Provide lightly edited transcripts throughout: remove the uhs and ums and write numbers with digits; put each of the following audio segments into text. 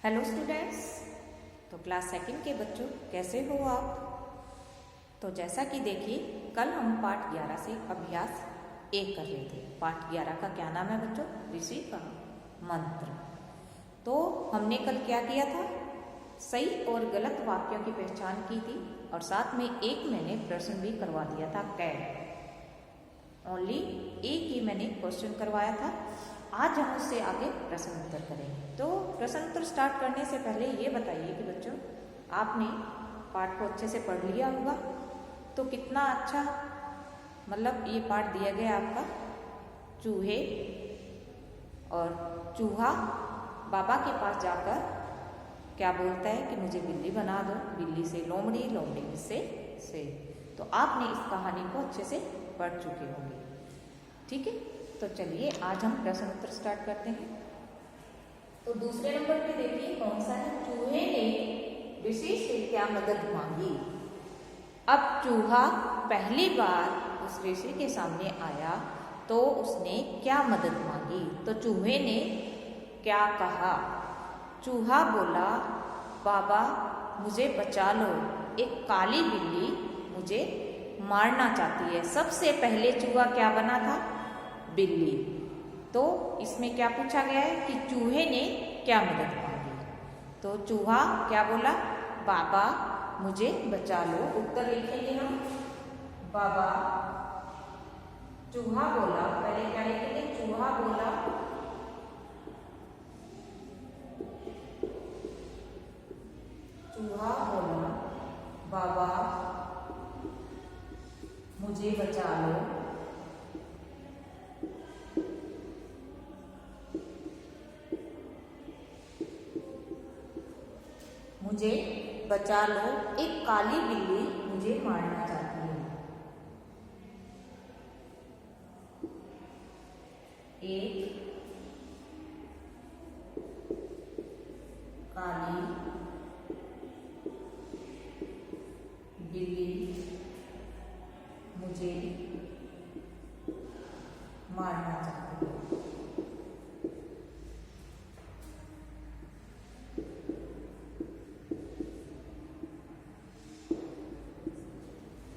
Hello students. तो class second के बच्चों कैसे हो आप। तो जैसा कि देखिए कल हम पाठ 11 से अभ्यास 1 कर रहे थे। पाठ 11 का क्या नाम है बच्चों? ऋषि का मंत्र। तो हमने कल क्या किया था? सही और गलत वाक्यों की पहचान की थी और साथ में एक मैंने प्रश्न भी करवा दिया था। ओनली एक ही मैंने क्वेश्चन करवाया था। आज हम उससे आगे प्रश्न उत्तर करेंगे। तो प्रश्न उत्तर स्टार्ट करने से पहले ये बताइए कि बच्चों आपने पाठ को अच्छे से पढ़ लिया होगा। तो कितना अच्छा मतलब ये पाठ दिया गया आपका। चूहे और चूहा बाबा के पास जाकर क्या बोलता है कि मुझे बिल्ली बना दो। बिल्ली से लोमड़ी, लोमड़ी से शेर। तो आपने इस कहानी को अच्छे से पढ़ चुके होंगे। ठीक है, तो चलिए आज हम प्रश्न उत्तर स्टार्ट करते हैं। तो दूसरे नंबर पे देखिए कौन सा है। चूहे ने ऋषि से क्या मदद मांगी। अब चूहा पहली बार उस ऋषि के सामने आया तो उसने क्या मदद मांगी। तो चूहे ने क्या कहा? चूहा बोला, बाबा मुझे बचा लो, एक काली बिल्ली मुझे मारना चाहती है। सबसे पहले चूहा क्या बना था? बिल्ली। तो इसमें क्या पूछा गया है कि चूहे ने क्या मदद मांगी। तो चूहा क्या बोला? बाबा मुझे बचा लो। उत्तर लिखेंगे हम बाबा। चूहा बोला, पहले क्या लिखेंगे? चूहा बोला बाबा मुझे बचा लो, मुझे बचा लो, एक काली बिल्ली मुझे मारना चाहती है। एक काली बिल्ली मुझे मारना चाहती है।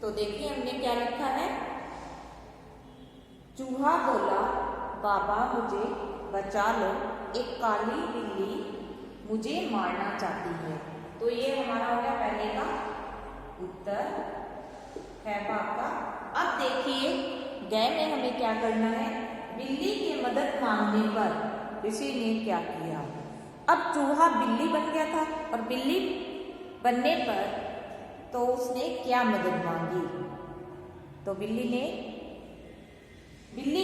तो देखिए हमने क्या लिखा है। चूहा बोला, बाबा मुझे बचा लो, एक काली बिल्ली मुझे मारना चाहती है। तो ये हमारा हो गया पहले का उत्तर है आपका। अब देखिए गए में हमें क्या करना है। बिल्ली की मदद मांगने पर ऋषि ने क्या किया। अब चूहा बिल्ली बन गया था और बिल्ली बनने पर तो उसने क्या मदद मांगी। तो बिल्ली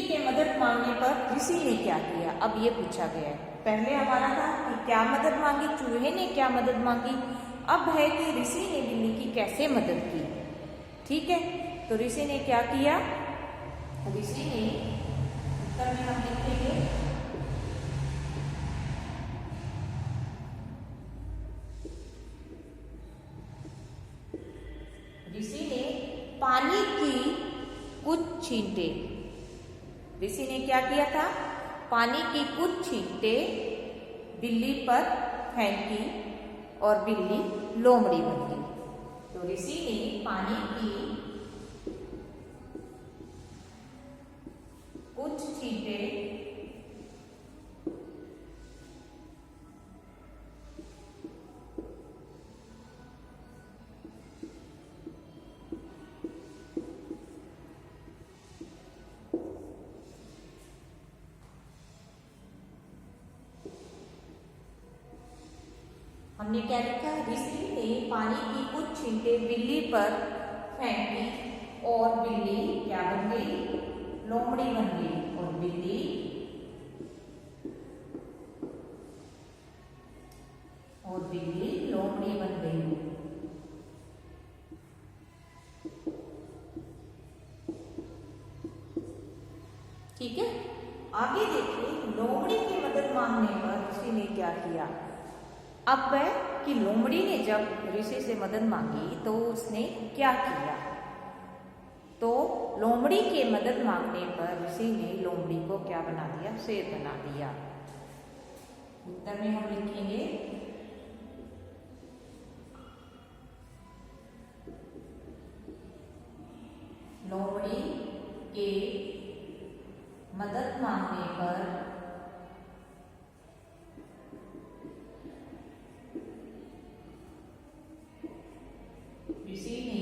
के मदद मांगने पर ऋषि ने क्या किया। अब ये पूछा गया है। पहले हमारा था कि क्या मदद मांगी, चूहे ने क्या मदद मांगी। अब है कि ऋषि ने बिल्ली की कैसे मदद की। ठीक है, तो ऋषि ने क्या किया। ऋषि ने उत्तर में हम लिखेंगे ऋषि ने पानी की कुछ छींटे। ऋषि ने क्या किया था? पानी की कुछ छींटे बिल्ली पर फेंकी और बिल्ली लोमड़ी बन गई। तो ऋषि ने पानी की कुछ छींटे हमने क्या लिखा? ऋषि ने पानी की कुछ छींटे बिल्ली पर फेंकी और बिल्ली क्या बन गई? लोमड़ी बन गई। और बिल्ली लोमड़ी बन गई। ठीक है, आगे देखिए लोमड़ी की मदद मांगने पर ऋषि ने क्या किया। अब वह कि लोमड़ी ने जब ऋषि से मदद मांगी तो उसने क्या किया। तो लोमड़ी के मदद मांगने पर ऋषि ने लोमड़ी को क्या बना दिया? शेर बना दिया। उत्तर में हम लिखेंगे लोमड़ी के मदद मांगने पर ऋषि ने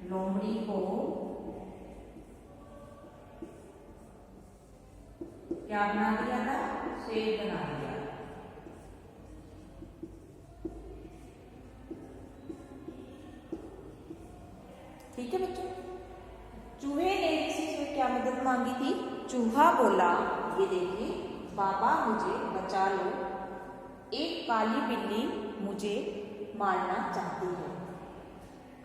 लोमड़ी को क्या बना दिया था? शेर बना दिया। ठीक है बच्चों, चूहे ने ऋषि से क्या मदद मांगी थी? चूहा बोला, ये देखिए बाबा मुझे बचा लो, एक काली बिल्ली मुझे मारना चाहती है।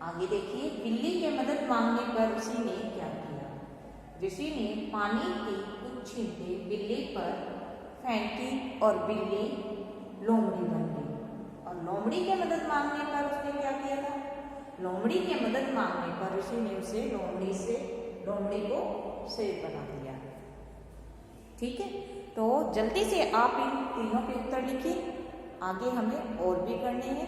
आगे देखिए, बिल्ली के मदद मांगने पर ऋषि ने क्या किया? ऋषि ने पानी की कुछ छींटे बिल्ली पर फेंकी और बिल्ली लोमड़ी बन गई। और लोमड़ी के मदद मांगने पर उसने क्या किया था? लोमड़ी के मदद मांगने पर ऋषि ने उसे लोमड़ी को शेर बना दिया। ठीक है, तो जल्दी से आप इन तीनों के उत्तर लिखिए, आगे हमें और भी करने हैं।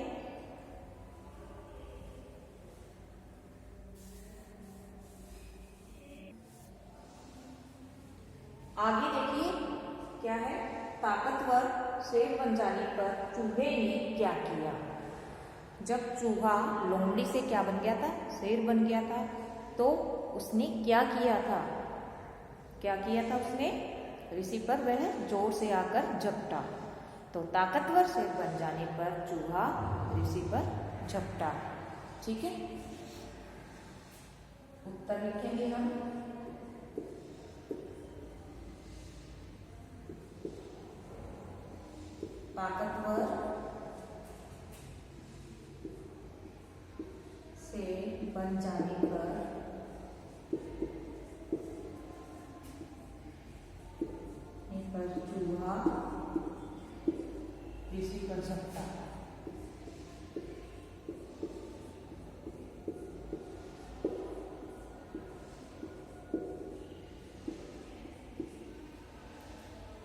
आगे देखिए क्या है, ताकतवर शेर बन जाने पर चूहे ने क्या किया? जब चूहा लोमड़ी से क्या बन गया था? शेर बन गया था, तो उसने क्या किया था? क्या किया था उसने? ऋषि पर वह जोर से आकर झपटा। तो ताकतवर शेर बन जाने पर चूहा ऋषि पर झपटा। ठीक है, उत्तर लिखेंगे हम। ताकतवर शेर बन जाने पर चूहा ऋषि पर झपटा।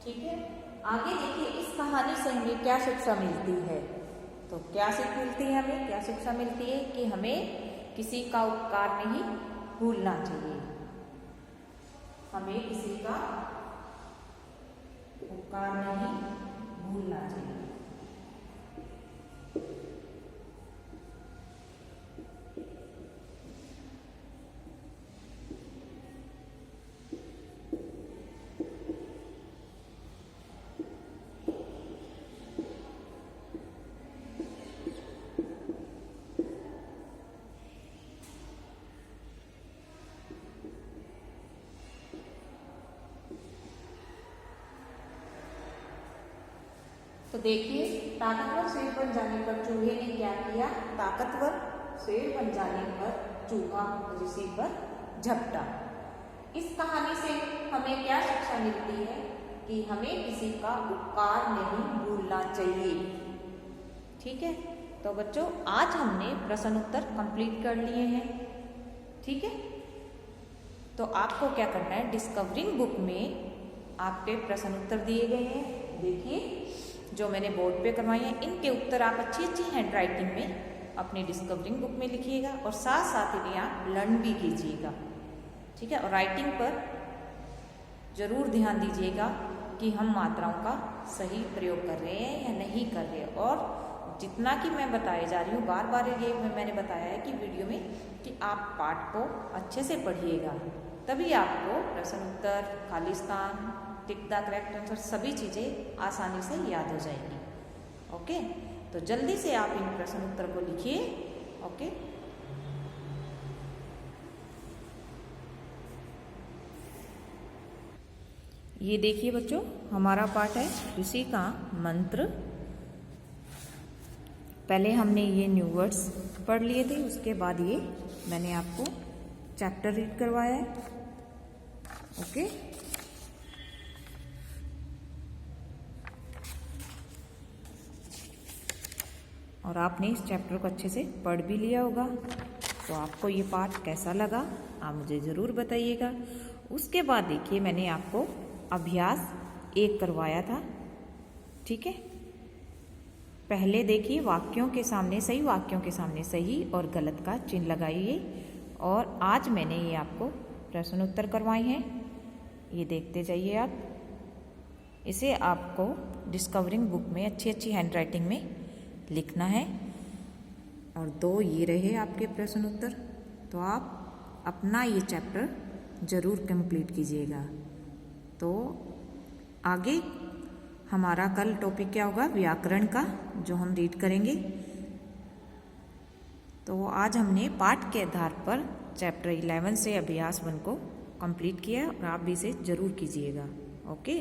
ठीक है, आगे देखिए, इस कहानी से हमें क्या शिक्षा मिलती है? तो क्या सीख मिलती है हमें? क्या शिक्षा मिलती है कि हमें किसी का उपकार नहीं भूलना चाहिए। हमें किसी का उपकार नहीं भूलना चाहिए। तो देखिए, ताकतवर शेर बन जाने पर चूहे ने क्या किया? ताकतवर शेर बन जाने पर चूहा ऋषि पर झपटा। इस कहानी से हमें क्या शिक्षा मिलती है? कि हमें किसी का उपकार नहीं भूलना चाहिए। ठीक है, तो बच्चों आज हमने प्रश्न उत्तर कंप्लीट कर लिए हैं। ठीक है, तो आपको क्या करना है? डिस्कवरिंग बुक में आपके प्रश्न उत्तर दिए गए हैं, देखिए जो मैंने बोर्ड पे करवाए हैं, इनके उत्तर आप अच्छी अच्छी हैंड राइटिंग में अपनी डिस्कवरिंग बुक में लिखिएगा और साथ साथ ही आप लर्न भी कीजिएगा। ठीक है, और राइटिंग पर जरूर ध्यान दीजिएगा कि हम मात्राओं का सही प्रयोग कर रहे हैं या नहीं कर रहे हैं। और जितना कि मैं बताए जा रही हूँ, बार बार ये मैंने बताया है कि वीडियो में, कि आप पाठ को अच्छे से पढ़िएगा, तभी आपको प्रश्न उत्तर, खाली स्थान, टिक द करेक्ट आंसर, सभी चीज़ें आसानी से याद हो जाएगी। ओके, तो जल्दी से आप इन प्रश्न उत्तर को लिखिए। ओके, ये देखिए बच्चों, हमारा पाठ है ऋषि का मंत्र। पहले हमने ये न्यू वर्ड्स पढ़ लिए थे, उसके बाद ये मैंने आपको चैप्टर रीड करवाया है। ओके, और आपने इस चैप्टर को अच्छे से पढ़ भी लिया होगा। तो आपको ये पाठ कैसा लगा आप मुझे ज़रूर बताइएगा। उसके बाद देखिए, मैंने आपको अभ्यास 1 करवाया था। ठीक है, पहले देखिए वाक्यों के सामने सही, वाक्यों के सामने सही और गलत का चिन्ह लगाइए। और आज मैंने ये आपको प्रश्न उत्तर करवाए हैं, ये देखते जाइए आप। इसे आपको डिस्कवरिंग बुक में अच्छी अच्छी हैंडराइटिंग में लिखना है। और 2 ये रहे आपके प्रश्न उत्तर। तो आप अपना ये चैप्टर ज़रूर कंप्लीट कीजिएगा। तो आगे हमारा कल टॉपिक क्या होगा, व्याकरण का, जो हम रीड करेंगे। तो आज हमने पाठ के आधार पर चैप्टर 11 से अभ्यास 1 को कंप्लीट किया और आप भी इसे ज़रूर कीजिएगा। ओके।